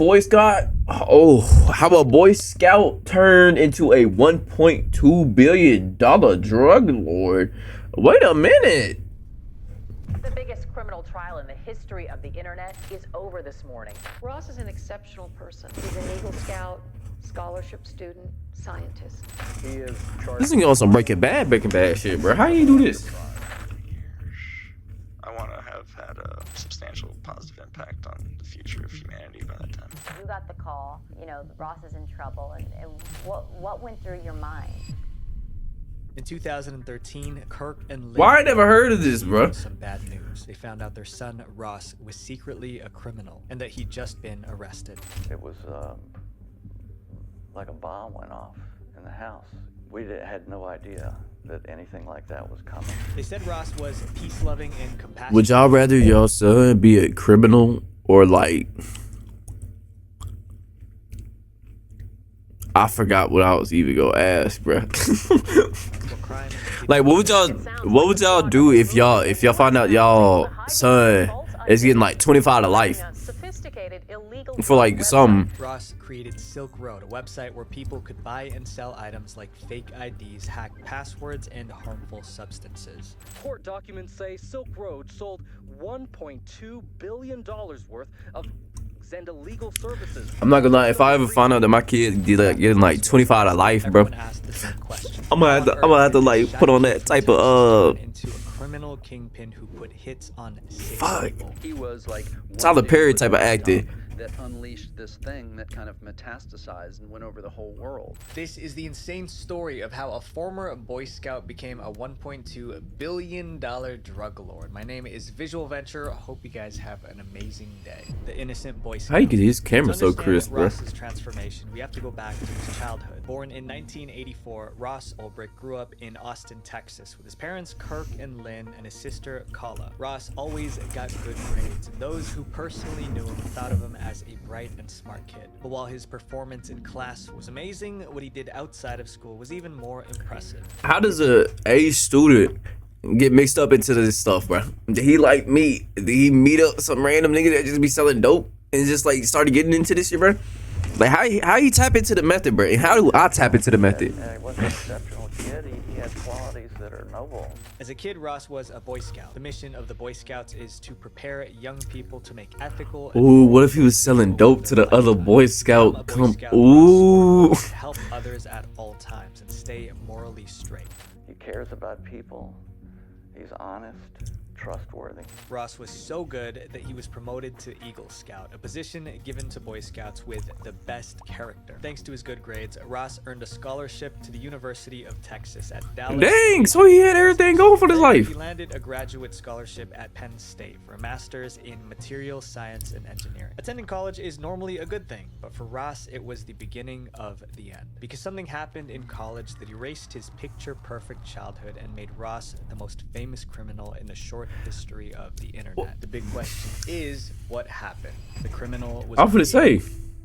Boy Scout? Oh, how a Boy Scout turned into a $1.2 billion drug lord? Wait a minute. The biggest criminal trial in the history of the internet is over this morning. Ross is an exceptional person. He's an Eagle Scout, scholarship student, scientist. He is charged. This nigga on some Breaking Bad shit, bro. How you do this? I want to have had a substantial positive impact on the future of humanity by that time. You got the call, you know, Ross is in trouble, and what went through your mind? In 2013, Kirk and Lynn Why I never heard of this, bro? some bad news. They found out their son, Ross, was secretly a criminal and that he'd just been arrested. It was like a bomb went off in the house. We had no idea that anything like that was coming. They said Ross was peace-loving and compassionate. Would y'all rather your son be a criminal or like... I forgot what I was even gonna ask, bro. Like, what would y'all do if y'all find out y'all son is getting like 25 to life for like something? Ross created Silk Road, a website where people could buy and sell items like fake IDs, hacked passwords, and harmful substances. Court documents say Silk Road sold $1.2 billion worth of and illegal services. I'm not gonna lie, if I ever find out that my kid getting like 25 to life, bro, I'm gonna have to like put on that type of into a criminal kingpin who put hits on fuck. He was like Tyler Perry type of acting. that unleashed this thing that kind of metastasized and went over the whole world. This is the insane story of how a former Boy Scout became a $1.2 billion drug lord. My name is Visual Venture. Hope you guys have an amazing day. The innocent Boy Scout. How you get his camera so To crisp, bro? Ross's transformation, we have to go back to his childhood. Born in 1984, Ross Ulbricht grew up in Austin, Texas, with his parents Kirk and Lynn and his sister Kala. Ross always got good grades, and those who personally knew him thought of him as a bright and smart kid. But while his performance in class was amazing, what he did outside of school was even more impressive. How does a student get mixed up into this stuff, bro? Did he like meet? Did he meet up some random nigga that just be selling dope and just like started getting into this shit, bro? Like how you tap into the method, bro? And how do I tap into the method? And he was an exceptional kid. He had qualities that are noble. As a kid, Ross was a Boy Scout. The mission of the Boy Scouts is to prepare young people to make ethical. Ooh, what if he was selling dope to the other Boy Scout? Ooh. Help others at all times and stay morally straight. He cares about people. He's honest, trustworthy. Ross was so good that he was promoted to Eagle Scout, a position given to Boy Scouts with the best character. Thanks to his good grades, Ross earned a scholarship to the University of Texas at Dallas. Dang, so he had everything going for his life. He landed a graduate scholarship at Penn State for a master's in material science and engineering. Attending college is normally a good thing, but for Ross, it was the beginning of the end. Because something happened in college that erased his picture-perfect childhood and made Ross the most famous criminal in the short history of the internet. The big question is, what happened? The criminal was... I'm gonna say,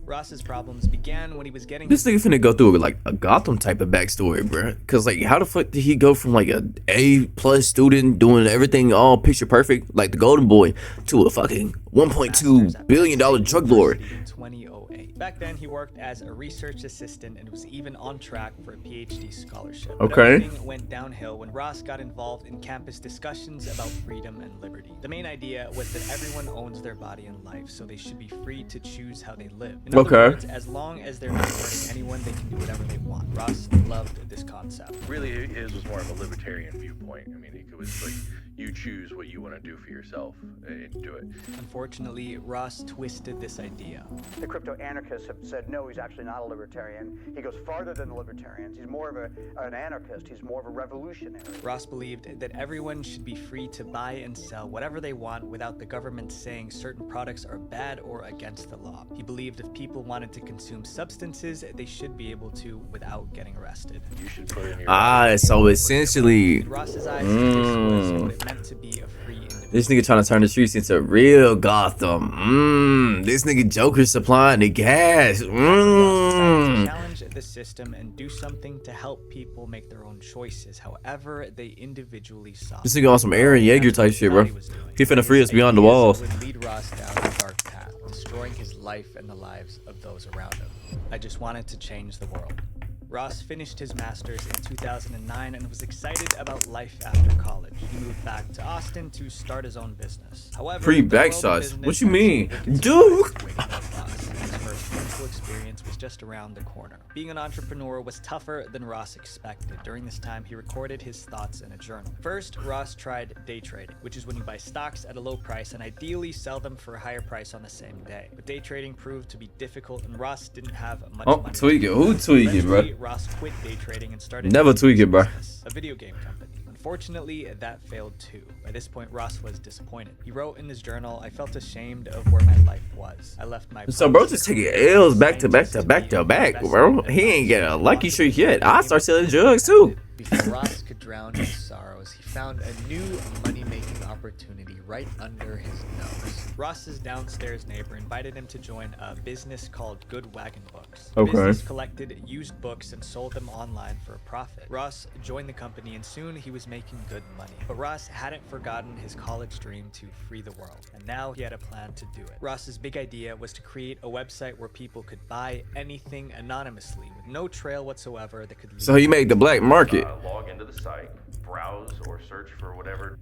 Ross's problems began when he was getting... this nigga finna go through like a Gotham type of backstory, bro. Cause like, how the fuck did he go from like a A+ student doing everything all picture perfect, like the Golden Boy, to a fucking $1.2 billion drug lord? 2008. Back then, he worked as a research assistant and was even on track for a PhD scholarship. But Okay. everything went downhill when Ross got involved in campus discussions about freedom and liberty. The main idea was that everyone owns their body and life, so they should be free to choose how they live. In other words, as long as they're not hurting anyone, they can do whatever they want. Ross loved this concept. Really, his was more of a libertarian viewpoint. I mean, it was like, you choose what you want to do for yourself and do it. Unfortunately, Ross twisted this idea. The crypto anarchists have said, no, he's actually not a libertarian. He goes farther than the libertarians. He's more of an anarchist. He's more of a revolutionary. Ross believed that everyone should be free to buy and sell whatever they want without the government saying certain products are bad or against the law. He believed if people wanted to consume substances, they should be able to without getting arrested. You should put in your so essentially, In Ross's eyes, this was what it meant to be a free individual. this nigga trying to turn the streets into real Gotham. This nigga Joker supplying the gas. Challenge the system and do something to help people make their own choices, however they individually saw. This nigga on some Aaron Yeager type shit, bro. He finna free us beyond the walls. Would lead Ross down a dark path. path, destroying his life and the lives of those around him. I just wanted to change the world. Ross finished his master's in 2009 and was excited about life after college. He moved back to Austin to start his own business. However, Pre-back the world of shots. business What you mean? actually didn't Dude! surprise Ross. His first meaningful experience was just around the corner. Being an entrepreneur was tougher than Ross expected. During this time, he recorded his thoughts in a journal. First, Ross tried day trading, which is when you buy stocks at a low price and ideally sell them for a higher price on the same day. But day trading proved to be difficult, and Ross didn't have much money. Tweaking. Who tweaking, bro? Eventually, Ross quit day trading and started Never tweaking, bro. a video game company. Unfortunately, that failed too. By this point, Ross was disappointed. He wrote in his journal, "I felt ashamed of where my life was. I left my..." So bro just taking L's back to back to back to back, bro. He ain't get a lucky streak yet. I start selling drugs too. Before Ross could drown his sorrows, he found a new money-making opportunity right under his nose. Ross's downstairs neighbor invited him to join a business called Good Wagon Books. The business collected used books and sold them online for a profit. Ross joined the company and soon he was making good money. But Ross hadn't forgotten his college dream to free the world, and now he had a plan to do it. Ross's big idea was to create a website where people could buy anything anonymously with no trail whatsoever that could lead. So he made the black market. Log into the site, browse or search for whatever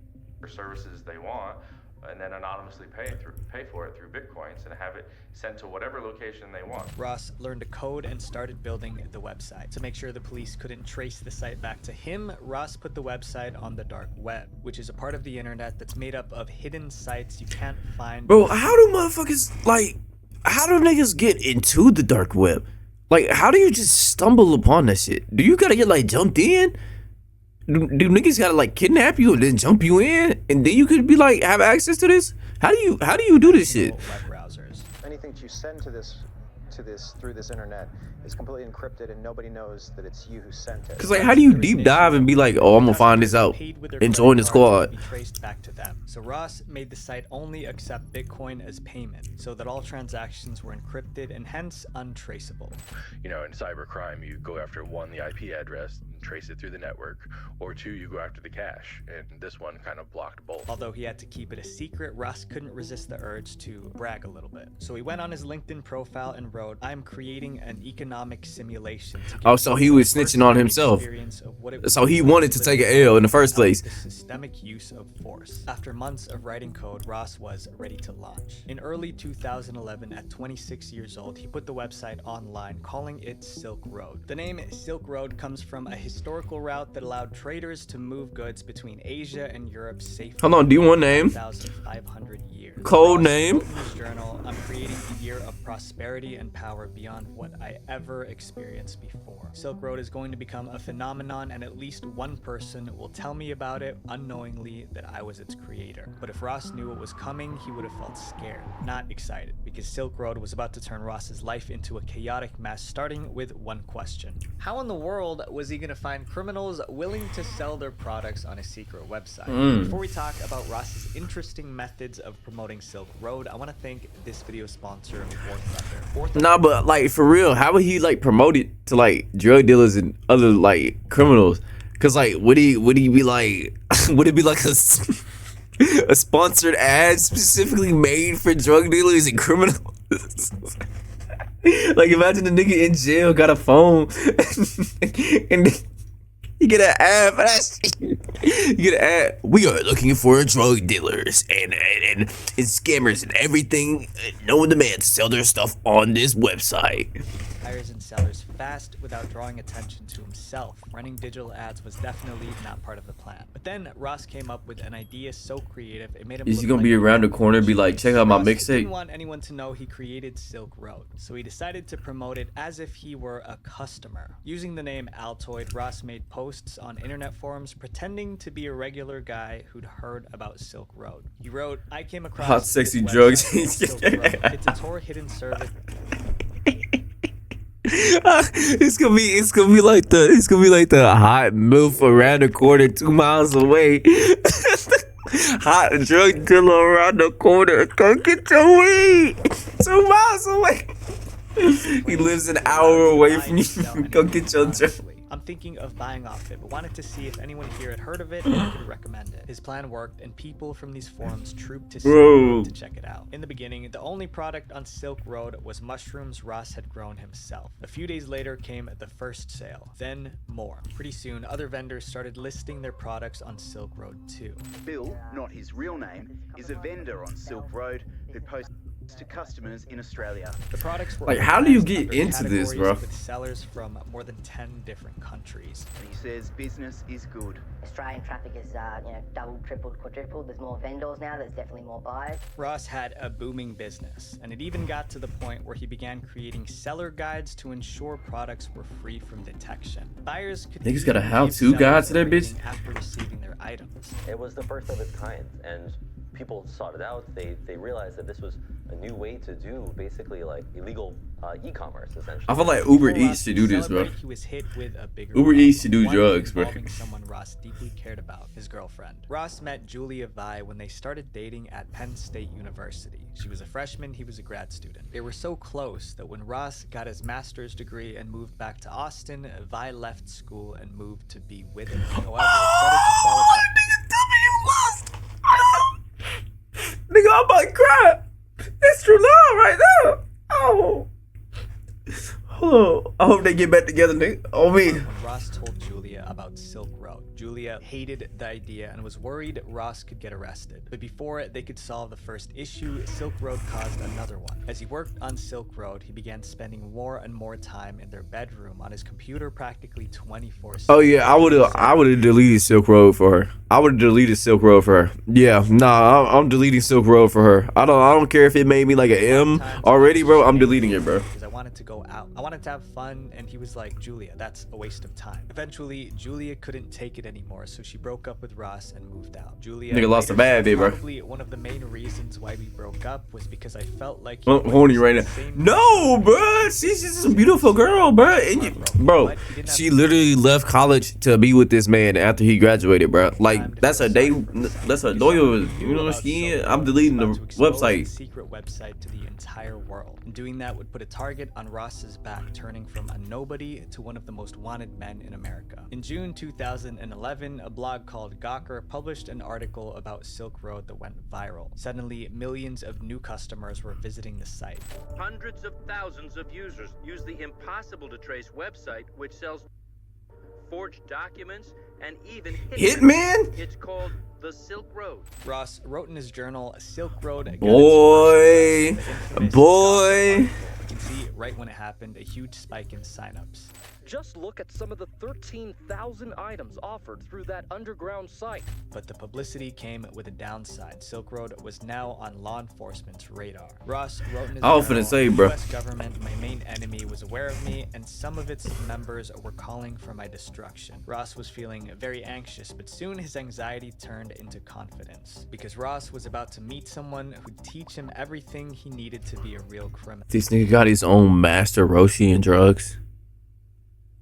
services they want, and then anonymously pay for it through Bitcoins and have it sent to whatever location they want. Ross learned to code and started building the website. To make sure the police couldn't trace the site back to him, Ross put the website on the dark web, which is a part of the internet that's made up of hidden sites you can't find. Bro, how do motherfuckers, like, how do niggas get into the dark web? Like, how do you just stumble upon that shit? Do you gotta get, like, jumped in? Do niggas gotta, like, kidnap you and then jump you in? And then you could be, like, have access to this? How do you do this shit? Anything that you send to this through this internet is completely encrypted and nobody knows that it's you who sent it. Cause like, how do you deep dive and be like, oh, I'm gonna find this out and join the squad? Traced back to them. So Ross made the site only accept Bitcoin as payment, so that all transactions were encrypted and hence untraceable. You know, in cybercrime, you go after one, the IP address, and trace it through the network, or two, you go after the cache, and this one kind of blocked both. Although he had to keep it a secret, Ross couldn't resist the urge to brag a little bit. So he went on his LinkedIn profile and wrote, "I'm creating an economic simulation." Oh, so he was snitching on himself. So he wanted to take an L in the first place. The systemic use of force. After months of writing code, Ross was ready to launch. In early 2011, at 26 years old, he put the website online, calling it Silk Road. The name Silk Road comes from a historical route that allowed traders to move goods between Asia and Europe safely. Hold on, do you want name? 1,500 years. Code Ross name? wrote in his journal, "I'm creating a year of prosperity and power beyond what I ever experienced before. Silk Road is going to become a phenomenon, and at least one person will tell me about it unknowingly that I was its creator." But if Ross knew what was coming, he would have felt scared, not excited, because Silk Road was about to turn Ross's life into a chaotic mess, starting with one question. How in the world was he going to find criminals willing to sell their products on a secret website? Before we talk about Ross's interesting methods of promoting Silk Road, I want to thank this video sponsor, War Thunder. Nah, but like for real, how would he like promote it to like drug dealers and other like criminals? Cause like would he be like would it be like a sponsored ad specifically made for drug dealers and criminals? Like imagine the nigga in jail got a phone and you get an ad for that shit. You get an ad. "We are looking for drug dealers and scammers and everything known to man to sell their stuff on this website." Hires and sellers fast without drawing attention to himself. Running digital ads was definitely not part of the plan. But then Ross came up with an idea so creative it made him. Is he gonna be around the corner and be like, "Check out my Ross mixtape"? didn't want anyone to know he created Silk Road, so he decided to promote it as if he were a customer. Using the name Altoid, Ross made posts on internet forums pretending to be a regular guy who'd heard about Silk Road. He wrote, "I came across Hot, this sexy website drugs." called Silk Road. It's a Tor hidden service." It's gonna be like the hot MILF around the corner 2 miles away. Hot drug dealer around the corner. Come get your weed. 2 miles away. He lives an hour away from you. Go get your drug. I'm thinking of buying off it, but wanted to see if anyone here had heard of it and could recommend it. His plan worked, and people from these forums trooped to Silk Road to check it out. In the beginning, the only product on Silk Road was mushrooms Ross had grown himself. A few days later came the first sale, then more. Pretty soon, other vendors started listing their products on Silk Road too. Bill, not his real name, is a vendor on Silk Road who posts to customers in Australia. The products were like, how do you get into this, bro? With sellers from more than 10 different countries. He says business is good. Australian traffic is, doubled, tripled, quadrupled. There's more vendors now. There's definitely more buyers. Ross had a booming business, and it even got to the point where he began creating seller guides to ensure products were free from detection. Buyers could Niggas got a how-to guide to that bitch. After receiving their items. It was the first of its kind, and people sought it out. They realized that this was a new way to do basically like illegal e-commerce, essentially. I feel like Uber Eats should do this, bro. He was hit with a bigger Uber Eats should do drugs, bro. Someone Ross deeply cared about, his girlfriend. Ross met Julia Vi when they started dating at Penn State University. She was a freshman, he was a grad student. They were so close that when Ross got his master's degree and moved back to Austin, Vi left school and moved to be with him. However, nigga, I'm about to cry. That's true love right there. Oh. Hold on. I hope they get back together, nigga. On me. When Ross told Julia about Silk Road, Julia hated the idea and was worried Ross could get arrested. But before they could solve the first issue, Silk Road caused another one. As he worked on Silk Road, he began spending more and more time in their bedroom on his computer practically 24/7. Oh yeah, I would have deleted Silk Road for her. I would have deleted Silk Road for her. Yeah, nah, I'm deleting Silk Road for her. I don't care if it made me like an M already, bro. I'm deleting it, bro. Because I wanted to go out. I wanted to have fun, and he was like, Julia, that's a waste of time. Eventually, Julia couldn't take it anymore, so she broke up with Ross and moved out. Julia nigga lost a bad bit, bro. Probably one of the main reasons why we broke up was because I felt like I'm horny right now. No, bro, she's just a beautiful girl, bro. Bro, she literally left college to be with this man after he graduated, bro. Like that's a day. That's a loyal. You know what she is? I'm deleting the website. Secret website to the entire world. And doing that would put a target on Ross's back, turning from a nobody to one of the most wanted men in America. In June 2011, a blog called Gawker published an article about Silk Road that went viral. Suddenly, millions of new customers were visiting the site. Hundreds of thousands of users use the impossible to trace website, which sells forged documents and even Hitman? It's called the Silk Road. Ross wrote in his journal, Silk Road. Boy. You can see right when it happened, a huge spike in signups. Just look at some of the 13,000 items offered through that underground site. But the publicity came with a downside. Silk Road was now on law enforcement's radar. Ross wrote in his I was finna say, bro. The US government, my main enemy, was aware of me, and some of its members were calling for my destruction. Ross was feeling very anxious, but soon his anxiety turned into confidence. Because Ross was about to meet someone who'd teach him everything he needed to be a real criminal. This nigga got his own master Roshi in drugs.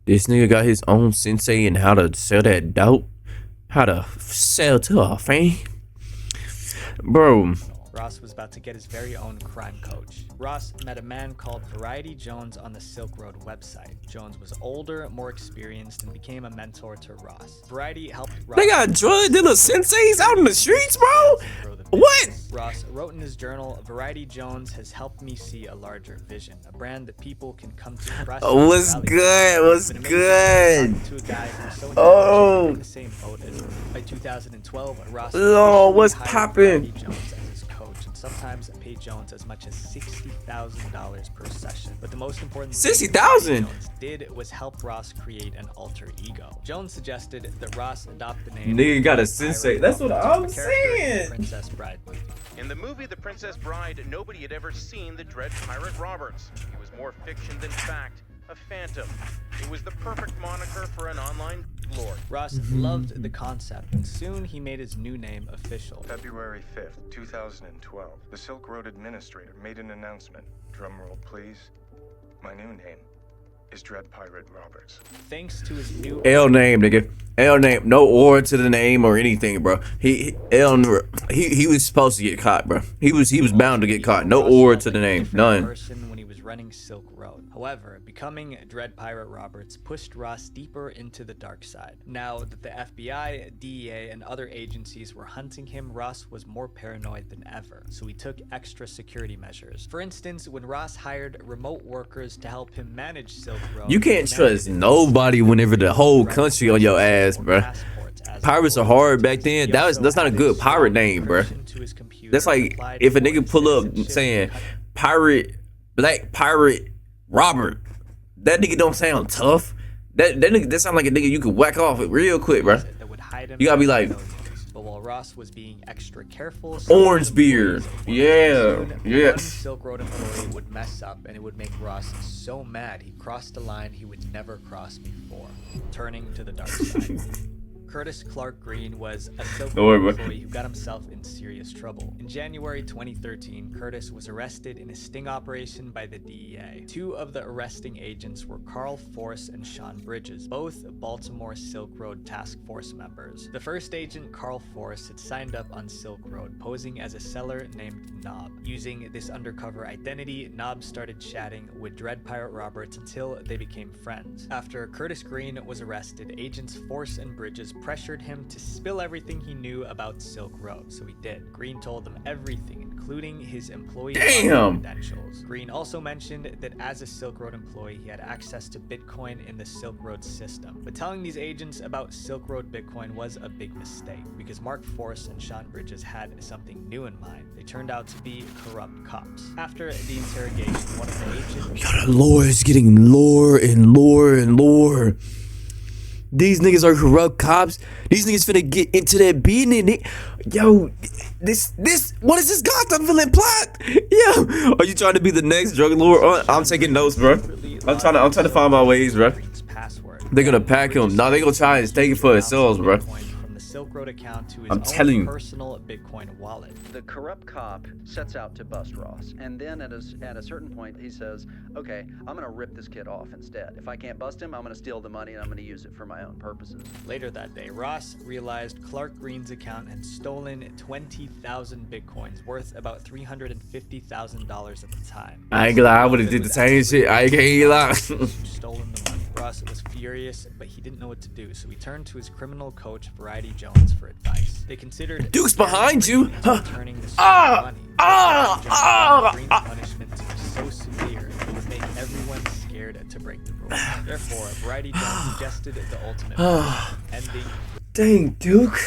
This nigga got his own sensei in how to sell that dope. How to sell to a fan. Bro. Ross was about to get his very own crime coach. Ross met a man called Variety Jones on the Silk Road website. Jones was older, more experienced, and became a mentor to Ross. Variety helped Ross. They got drug dealer senseis out in the streets, bro? What? Ross wrote in his journal, Variety Jones has helped me see a larger vision, a brand that people can come to trust. What's good? What's good? Oh. In the same boat as by 2012, Ross what's poppin'? Sometimes paid Jones as much as $60,000 per session. But the most important $60,000 Jones did was help Ross create an alter ego. Jones suggested that Ross adopt the name. Nigga got a sensei. That's what I'm saying. Princess Bride. In the movie The Princess Bride, nobody had ever seen the Dread Pirate Roberts. He was more fiction than fact. A phantom. It was the perfect moniker for an online lord. Ross loved the concept, and soon he made his new name official. February 5th, 2012. The Silk Road Administrator made an announcement. Drumroll, please. My new name is Dread Pirate Roberts. Thanks to his new L name, nigga. L name. No or to the name or anything, bro. He was supposed to get caught, bro. He was bound to get caught. No or to the name. None. When he was running Silk Road. However, becoming Dread Pirate Roberts pushed Ross deeper into the dark side. Now that the FBI, DEA, and other agencies were hunting him, Ross was more paranoid than ever, so he took extra security measures. For instance, when Ross hired remote workers to help him manage Silk Road, You can't trust nobody whenever the whole country on your ass, bro. Pirates are hard back then. That's not a good pirate name, bro. That's like if a nigga pull up saying Black Pirate Robert. That nigga don't sound tough. That sound like a nigga you could whack off it real quick, bro. You gotta be like, but while Ross was being extra careful, orange beard. Yeah, one Silk Road employee would mess up, and it would make Ross so mad he crossed a line he would never cross before, turning to the dark side. Curtis Clark Green was a Silk Road employee who got himself in serious trouble. In January 2013, Curtis was arrested in a sting operation by the DEA. Two of the arresting agents were Carl Force and Sean Bridges, both Baltimore Silk Road Task Force members. The first agent, Carl Force, had signed up on Silk Road, posing as a seller named Knob. Using this undercover identity, Knob started chatting with Dread Pirate Roberts until they became friends. After Curtis Green was arrested, agents Force and Bridges pressured him to spill everything he knew about Silk Road, so he did. Green told them everything, including his employee credentials. Green also mentioned that as a Silk Road employee, he had access to Bitcoin in the Silk Road system. But telling these agents about Silk Road Bitcoin was a big mistake, because Mark Force and Sean Bridges had something new in mind. They turned out to be corrupt cops. After the interrogation, one of the agents... Yo, the lore is getting lore and lore and lore. These niggas are corrupt cops. These niggas finna get into that beating. Yo, this, what is this Gotham villain plot? Yo, are you trying to be the next drug lord? I'm taking notes, bro. I'm trying to find my ways, bro. They're gonna pack him. Nah, they gonna try and take it for themselves, bro. Silk Road account to his own personal Bitcoin wallet. The corrupt cop sets out to bust Ross, and then at a certain point he says, okay, I'm gonna rip this kid off instead. If I can't bust him, I'm gonna steal the money and I'm gonna use it for my own purposes. Later that day, Ross realized Clark Green's account had stolen 20,000 Bitcoins, worth about $350,000 at the time. I ain't gonna lie, I would've did the same shit. I can't lie. Stolen the money. Ross was furious, but he didn't know what to do, so he turned to his criminal coach, Variety Jones, for advice. They considered Duke's behind you. Returning the stolen money. Green's punishment to be so severe it would make everyone scared to break the rules. Therefore, Variety Jones suggested the ultimate ending. Dang, Duke.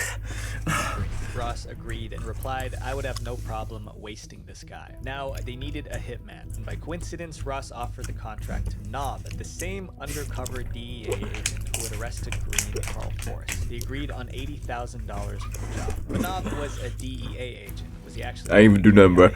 Ross agreed and replied, I would have no problem wasting this guy. Now, they needed a hitman, and by coincidence, Ross offered the contract to Knob, the same undercover DEA agent who had arrested Green and Carl Force. They agreed on $80,000 for the job. But Knob was a DEA agent. Was he actually... I ain't even do nothing, bro.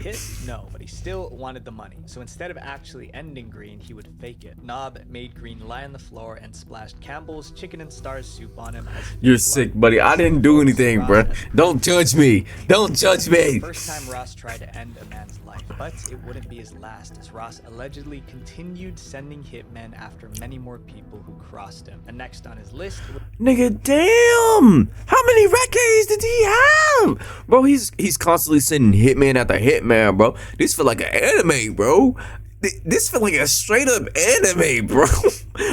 No, but he still wanted the money. So instead of actually ending Green, he would fake it. Knob made Green lie on the floor and splashed Campbell's Chicken and Stars soup on him. You're sick, buddy. I didn't do anything, bro. Don't judge me. Don't judge me. First time Ross tried to end a man's life, but it wouldn't be his last, as Ross allegedly continued sending hitmen after many more people who crossed him. And next on his list... Nigga, damn! How many records did he have? Bro, he's constantly sending hitman after hitman, bro. This feel like an anime, bro. This feel like a straight up anime, bro.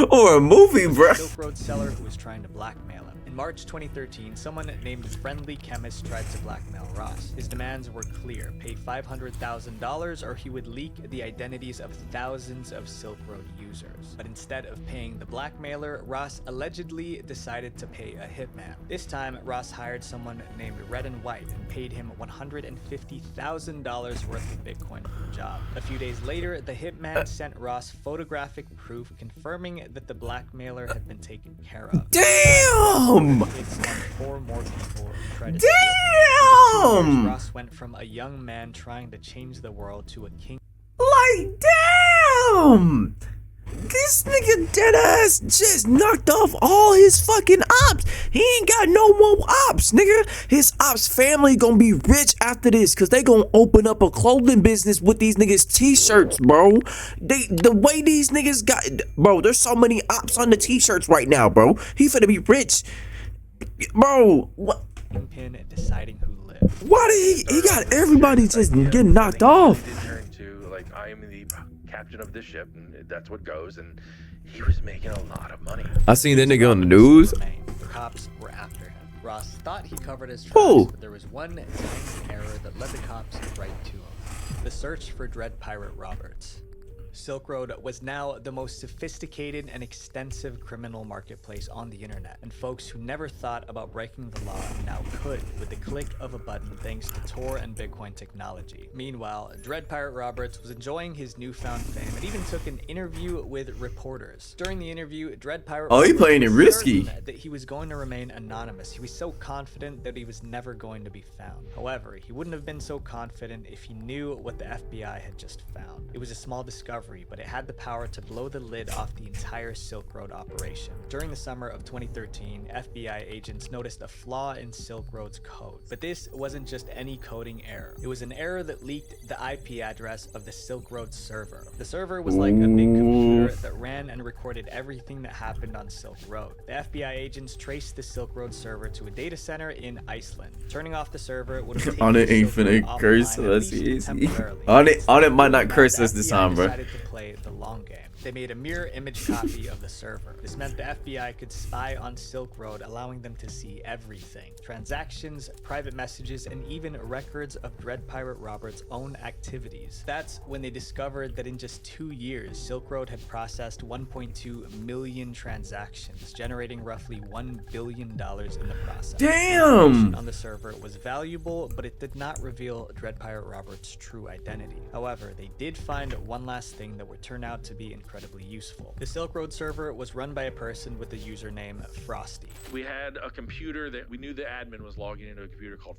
Or a movie, bro. Silk Road seller who was trying to blackmail him. In March 2013, someone named Friendly Chemist tried to blackmail Ross. His demands were clear: pay $500,000 or he would leak the identities of thousands of Silk Road users. But instead of paying the blackmailer, Ross allegedly decided to pay a hitman. This time, Ross hired someone named Red and White and paid him $150,000 worth of Bitcoin for the job. A few days later, the hitman sent Ross photographic proof confirming that the blackmailer had been taken care of. Damn! Four more people tried to Damn! Ross went from a young man trying to change the world to a king. Like, damn! This nigga deadass just knocked off all his fucking ops. He ain't got no more ops, nigga. His ops family gonna be rich after this, cause they gonna open up a clothing business with these niggas t-shirts, bro. The way these niggas got, bro, there's so many ops on the t-shirts right now, bro. He finna be rich. Bro, what? Pin deciding who lived. Why did he got everybody just getting knocked off? Like, I am the captain captain of the ship, and that's what goes. And he was making a lot of money. I seen that nigga on the news. The cops were after him. Ross thought he covered his tracks, but there was one tiny error that led the cops right to him. The search for Dread Pirate Roberts. Silk Road was now the most sophisticated and extensive criminal marketplace on the internet, and folks who never thought about breaking the law now could with the click of a button thanks to Tor and Bitcoin technology. Meanwhile, Dread Pirate Roberts was enjoying his newfound fame and even took an interview with reporters. During the interview, Dread Pirate he Roberts playing it was risky. certain that he was going to remain anonymous. He was so confident that he was never going to be found. However, he wouldn't have been so confident if he knew what the FBI had just found. It was a small discovery, but it had the power to blow the lid off the entire Silk Road operation. During the summer of 2013, FBI agents noticed a flaw in Silk Road's code. But this wasn't just any coding error. It was an error that leaked the IP address of the Silk Road server. The server was like a big computer that ran and recorded everything that happened on Silk Road. The FBI agents traced the Silk Road server to a data center in Iceland. Turning off the server would have On it ain't taken Silk Road finna curse offline, at us least easy. temporarily. On it might not curse us The this FBI time, bro. decided to play the long game. They made a mirror image copy of the server. This meant the FBI could spy on Silk Road, allowing them to see everything. Transactions, private messages, and even records of Dread Pirate Roberts' own activities. That's when they discovered that in just 2 years, Silk Road had processed 1.2 million transactions, generating roughly $1 billion in the process. Damn! Information on the server was valuable, but it did not reveal Dread Pirate Roberts' true identity. However, they did find one last thing that would turn out to be incredibly useful. The Silk Road server was run by a person with the username Frosty. We had a computer that we knew the admin was logging into a computer called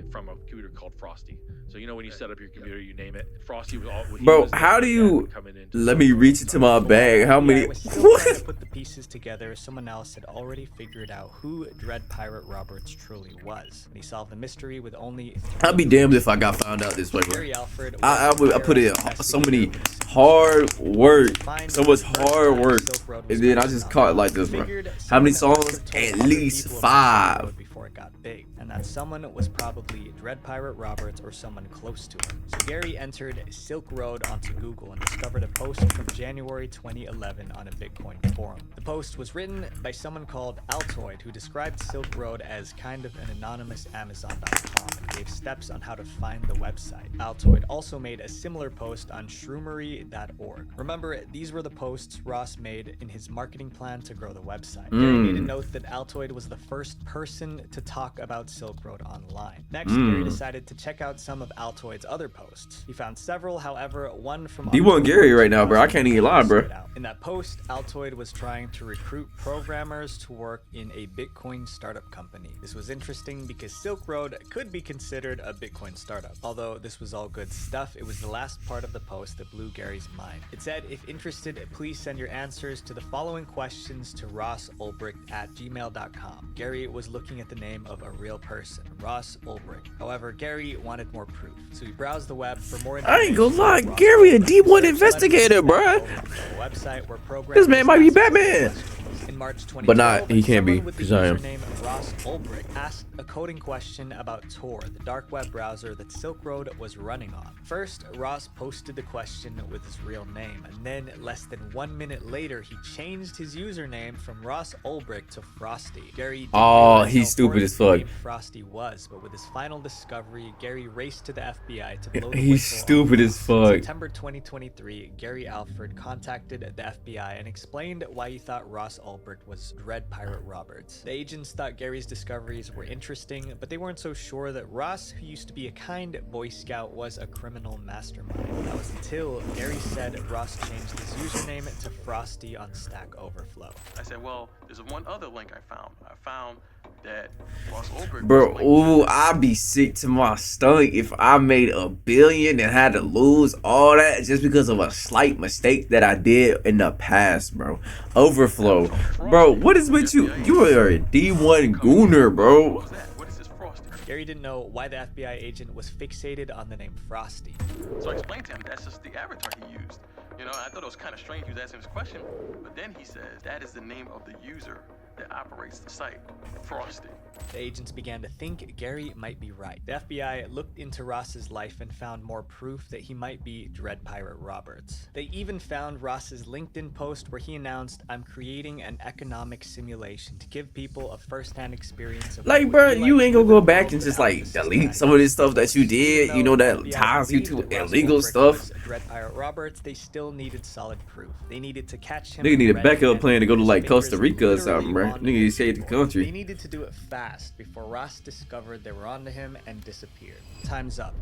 from a computer called Frosty. So you know when you set up your computer, you name it. Frosty was all. Bro, how do you let me reach into my bag? How many? What? To put the pieces together, someone else had already figured out who Dread Pirate Roberts truly was. And he solved the mystery with only. I'd be damned if I got found out this way, bro. Gary Alfred I put in so many hard work, so much hard work, and then I just caught it like this, bro. How many songs? At least 5. Before it got big, and that someone was probably Dread Pirate Roberts or someone close to him. So Gary entered Silk Road onto Google and discovered a post from January 2011 on a Bitcoin forum. The post was written by someone called Altoid, who described Silk Road as kind of an anonymous Amazon.com and gave steps on how to find the website. Altoid also made a similar post on shroomery.org. Remember, these were the posts Ross made in his marketing plan to grow the website. Gary made a note that Altoid was the first person to talk about Silk Road online. Next, Gary decided to check out some of Altoid's other posts. He found several, however, one from D1 Gary right now, bro. I can't even lie, bro. In that post, Altoid was trying to recruit programmers to work in a Bitcoin startup company. This was interesting because Silk Road could be considered a Bitcoin startup. Although this was all good stuff, it was the last part of the post that blew Gary's mind. It said, if interested, please send your answers to the following questions to rossolbricht@gmail.com. Gary was looking at the name of a real person, Ross Ulbricht. However, Gary wanted more proof, so he browsed the web for more information. I ain't gonna lie, Gary a D1 investigator, bro. This man might be Batman. In March 2012, But not, he can't be, someone with the because I am. username Ross Ulbricht asked a coding question about Tor, the dark web browser that Silk Road was running on. First, Ross posted the question with his real name, and then less than 1 minute later, he changed his username from Ross Ulbricht to Frosty. Gary didn't realize he's how stupid as important fuck. the name Frosty was, but with his final discovery, Gary raced to the FBI to blow the He's whistle on stupid as Ross. fuck. In September 2023, Gary Alfred contacted the FBI and explained why he thought Ross Ulbricht was Dread Pirate Roberts. The agents thought Gary's discoveries were interesting, but they weren't so sure that Ross, who used to be a kind Boy Scout, was a criminal mastermind. That was until Gary said Ross changed his username to Frosty on Stack Overflow. I said, well, there's one other link I found. I found that Ross Ulbricht Bro, ooh, I'd be sick to my stomach if I made $1 billion and had to lose all that just because of a slight mistake that I did in the past, bro. Overflow. Bro, what is with you? You are a D1 gooner, bro. Gary didn't know why the FBI agent was fixated on the name Frosty. So I explained to him that's just the avatar he used. You know, I thought it was kind of strange he was asking this question, but then he says that is the name of the user that operates the site, Frosty. The agents began to think Gary might be right. The FBI looked into Ross's life and found more proof that he might be Dread Pirate Roberts. They even found Ross's LinkedIn post where he announced, "I'm creating an economic simulation to give people a first-hand experience of Like, bro, you ain't gonna go back and just like delete some of this stuff that you did, you know, that ties you to illegal stuff. Dread Pirate Roberts, they still needed solid proof. They needed to catch him. Nigga need a backup red-handed plan to go to like because Costa Rica or something, bro. literally Nigga escape the They country. needed to do it fast before Ross discovered they were onto him and disappeared. Time's up.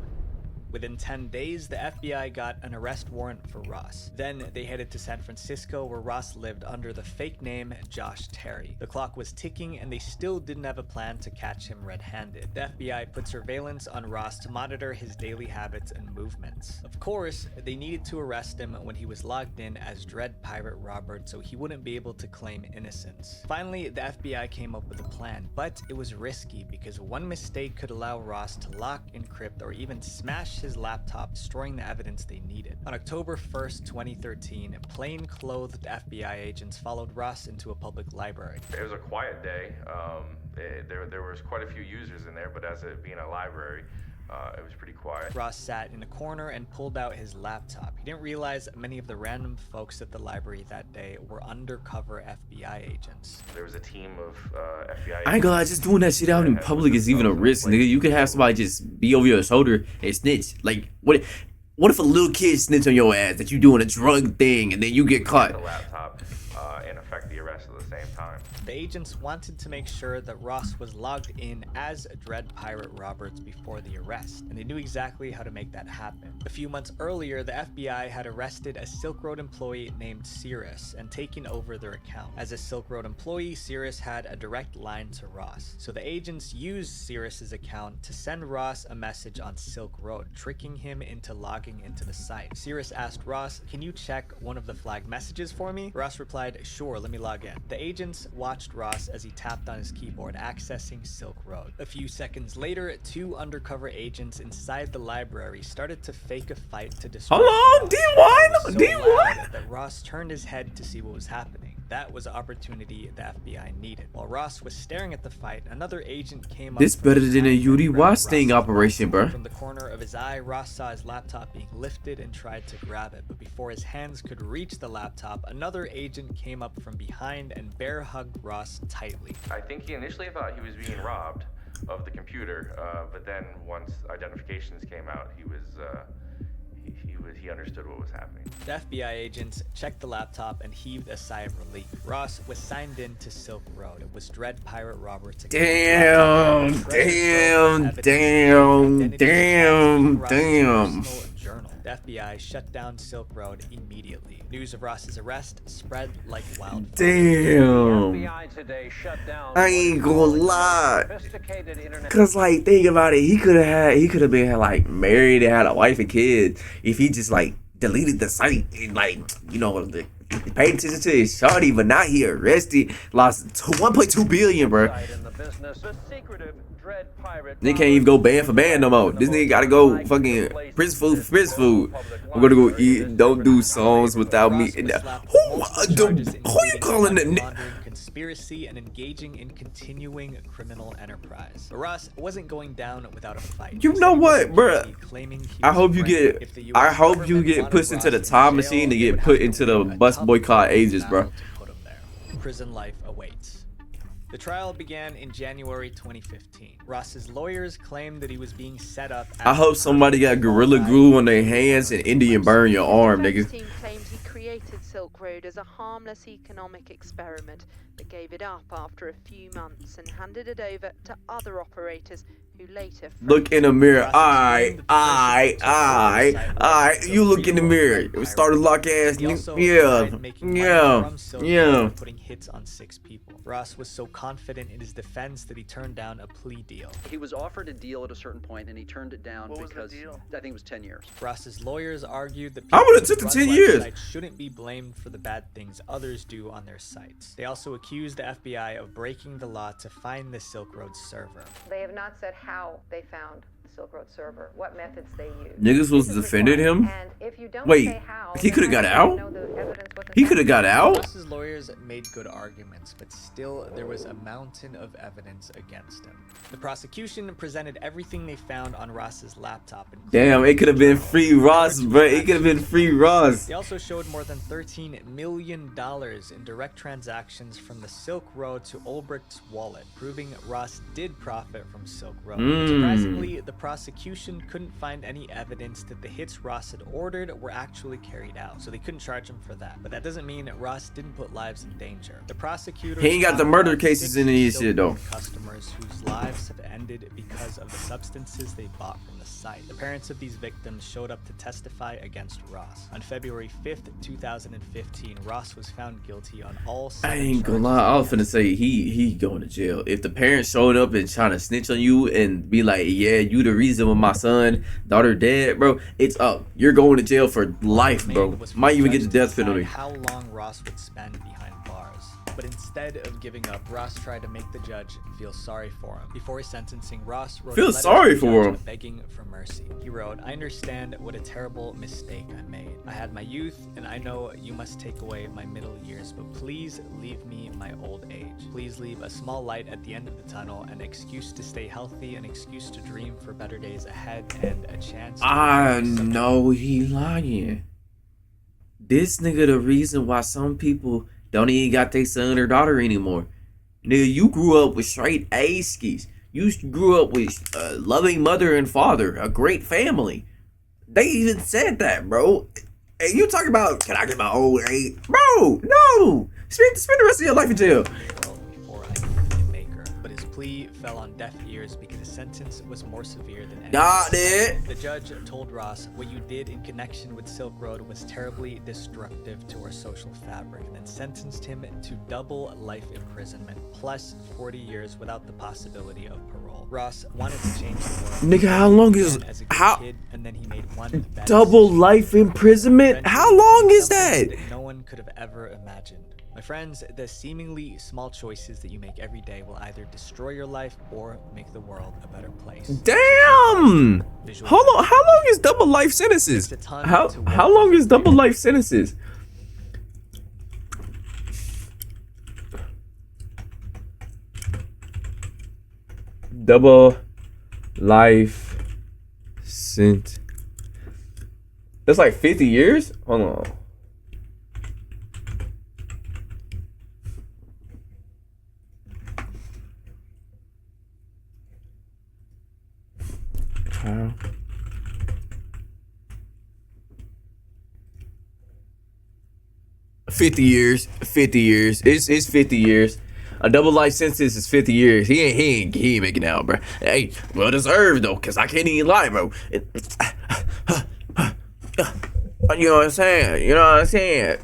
Within 10 days, the FBI got an arrest warrant for Ross. Then they headed to San Francisco, where Ross lived under the fake name Josh Terry. The clock was ticking and they still didn't have a plan to catch him red-handed. The FBI put surveillance on Ross to monitor his daily habits and movements. Of course, they needed to arrest him when he was logged in as Dread Pirate Robert so he wouldn't be able to claim innocence. Finally, the FBI came up with a plan, but it was risky because one mistake could allow Ross to lock, encrypt, or even smash his laptop, destroying the evidence they needed. On October 1st, 2013, plain-clothed FBI agents followed Ross into a public library. It was a quiet day. There was quite a few users in there, but as it being a library, it was pretty quiet. Ross sat in a corner and pulled out his laptop. He didn't realize many of the random folks at the library that day were undercover FBI agents. There was a team of FBI I ain't gonna lie, just doing that shit out in public is even a risk, nigga. You could have somebody just be over your shoulder and snitch. Like, what if a little kid snitch on your ass that you doing a drug thing and then you get caught? The laptop and affect the arrest at the same time. The agents wanted to make sure that Ross was logged in as Dread Pirate Roberts before the arrest, and they knew exactly how to make that happen. A few months earlier, the FBI had arrested a Silk Road employee named Cirrus and taken over their account. As a Silk Road employee, Cirrus had a direct line to Ross, so the agents used Cirrus's account to send Ross a message on Silk Road, tricking him into logging into the site. Cirrus asked Ross, "Can you check one of the flagged messages for me?" Ross replied, "Sure, let me log in." The agents watched Ross as he tapped on his keyboard, accessing Silk Road. A few seconds later, two undercover agents inside the library started to fake a fight to destroy Hello, Ross. D1, D1. That Ross turned his head to see what was happening. That was the opportunity the FBI needed. While Ross was staring at the fight, another agent came up. This better than a Yuri Watch sting operation, bro. From the corner of his eye, Ross saw his laptop being lifted and tried to grab it, but before his hands could reach the laptop, another agent came up from behind and bear hugged Ross tightly. I think he initially thought he was being robbed of the computer, but then once identifications came out, he understood what was happening. The FBI agents checked the laptop and heaved a sigh of relief. Ross was signed in to Silk Road. It was Dread Pirate Roberts. Damn. Journal. The FBI shut down Silk Road immediately. News of Ross's arrest spread like wildfire. Damn. I ain't gonna lie. Cause like, think about it, he could have been like married and had a wife and kids if he just like deleted the site and like, you know, paid attention to his shawty, but now he arrested, lost 1.2 billion, bro. They can't even go band for band no more. This nigga gotta go fucking prison food for prison food. I'm gonna go eat. Don't do songs without me. Who you calling the? Conspiracy and engaging in continuing criminal enterprise. But Ross wasn't going down without a fight. You know what, bro? I hope you get pushed into the time machine to get put into the bus boycott ages, bro. Prison life awaits. The trial began in January 2015. Ross's lawyers claimed that he was being set up. I hope somebody got Gorilla Glue on their hands and Indian burn your arm, nigga. Team claimed he created Silk Road as a harmless economic experiment, but gave it up after a few months and handed it over to other operators who later... Look in the mirror. Alright. You look in the mirror. Start a lock ass. Yeah. Putting hits on 6 people. Ross was so confident in his defense that he turned down a plea deal. He was offered a deal at a certain point and he turned it down because I think it was 10 years. Ross's lawyers argued that I would have took the 10 years. Shouldn't be blamed for the bad things others do on their sites. They also accused the FBI of breaking the law to find the Silk Road server. They have not said how they found Silk Road server, what methods they used. Niggas was defending him. And if you don't Wait, say how, he could have got out. wasn't He could have got out. Ross's lawyers made good arguments, but still there was a mountain of evidence against him. The prosecution presented everything they found on Ross's laptop. Damn, it could have been free Ross, bro. It could have been free Ross. They also showed more than $13 million in direct transactions from the Silk Road to Ulbricht's wallet, proving Ross did profit from Silk Road. But surprisingly, the prosecution couldn't find any evidence that the hits Ross had ordered were actually carried out, so they couldn't charge him for that. But that doesn't mean that Ross didn't put lives in danger. The prosecutor He ain't got the murder cases in his shit though. Customers whose lives have ended because of the substances they bought from the site. The parents of these victims showed up to testify against Ross. On February 5th, 2015, Ross was found guilty on all 7 I ain't gonna lie, I was finna say he going to jail. If the parents showed up and trying to snitch on you and be like, yeah, you the reason when my son, daughter dead, bro, it's up. You're going to jail for life, bro. Might even get the death penalty. How long Ross would spend behind bars. But instead of giving up, Ross tried to make the judge feel sorry for him. Before his sentencing, Ross wrote Feel a letter sorry to the for judge him. begging for mercy. He wrote, "I understand what a terrible mistake I made. I had my youth, and I know you must take away my middle years, but please leave me my old age. Please leave a small light at the end of the tunnel, an excuse to stay healthy, an excuse to dream for better days ahead, and a chance to I know he lying. This nigga the reason why some people don't even got their son or daughter anymore. Nigga, you grew up with straight A-skis. You grew up with a loving mother and father, a great family. They even said that, bro. And you talking about, can I get my old age? Bro, no. Spend the rest of your life in jail. before I could be a maker." But his plea fell on deaf ears because his sentence was more severe than any. Got it. The judge told Ross, "What you did in connection with Silk Road was terribly destructive to our social fabric," and then sentenced him to double life imprisonment plus 40 years without the possibility of parole. Ross wanted to change the world. Nigga, how long is As a good how kid, and then he made one bad double life imprisonment? How long is that? no one could have ever imagined. My friends, the seemingly small choices that you make every day will either destroy your life or make the world a better place. Damn! How long is double life sentences? How long is double life sentences? Double life sent. That's like 50 years? Hold on. Trial. $50 years. 50 years. It's 50 years. A double life sentence is 50 years. He ain't making out, bro. Hey, well deserved though, cause I can't even lie, bro. You know what I'm saying? You know what I'm saying?